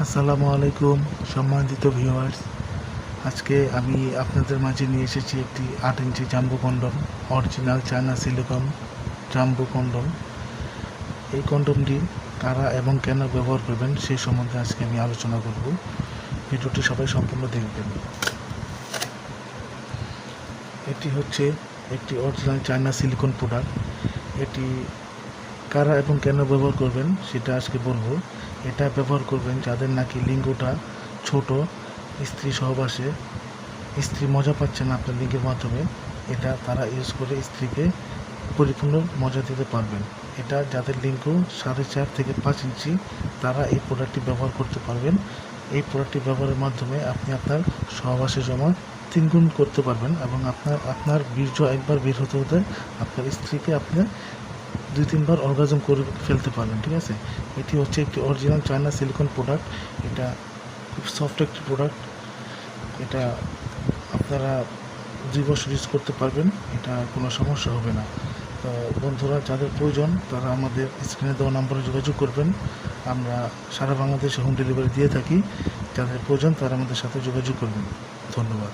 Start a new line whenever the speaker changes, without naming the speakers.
আসসালামু আলাইকুম সম্মানিত ভিউয়ার্স। আজকে আমি আপনাদের মাঝে নিয়ে এসেছি একটি 8 inch jumbo condom, original China silicone jumbo condom. এই কন্ডমটি কারা এবং কেন ব্যবহার করবেন সেই সম্বন্ধে আজকে আমি আলোচনা করব। ভিডিওটি সবাই সম্পূর্ণ দেখবেন। এটি হচ্ছে একটি অরিজিনাল চায়না সিলিকন প্রোডাক্ট। এটি কারা এবং কেন ব্যবহার করবেন সেটা আজকে বলবো। এটা ব্যবহার করবেন যাদের নাকি লিঙ্গটা ছোট, স্ত্রী সহবাসে স্ত্রী মজা পাচ্ছে না আপনার লিঙ্গের মাধ্যমে, এটা তারা ইউজ করে স্ত্রীকে পরিপূর্ণ মজা দিতে পারবেন। এটা যাদের লিঙ্গ 4.5 থেকে 5 ইঞ্চি তারা এই প্রোডাক্টটি ব্যবহার করতে পারবেন। এই প্রোডাক্টটি ব্যবহারের মাধ্যমে আপনি আপনার সহবাসে জমা 3 গুণ করতে পারবেন এবং আপনার বীর্য একবার বের হতে হতে আপনার স্ত্রীকে আপনি 2-3 বার অর্গাজম করে ফেলতে পারবেন। ঠিক আছে, এটি হচ্ছে একটি অরিজিনাল চায়না সিলিকন প্রোডাক্ট। এটা খুব সফট একটি প্রোডাক্ট। এটা আপনারা 2 বছর ইউজ করতে পারবেন, এটা কোনো সমস্যা হবে না। তো বন্ধুরা, যাদের প্রয়োজন তারা আমাদের স্ক্রিনে দেওয়া নম্বরে যোগাযোগ করবেন। আমরা সারা বাংলাদেশে হোম ডেলিভারি দিয়ে থাকি। যাদের প্রয়োজন তারা আমাদের সাথে যোগাযোগ করবেন। ধন্যবাদ।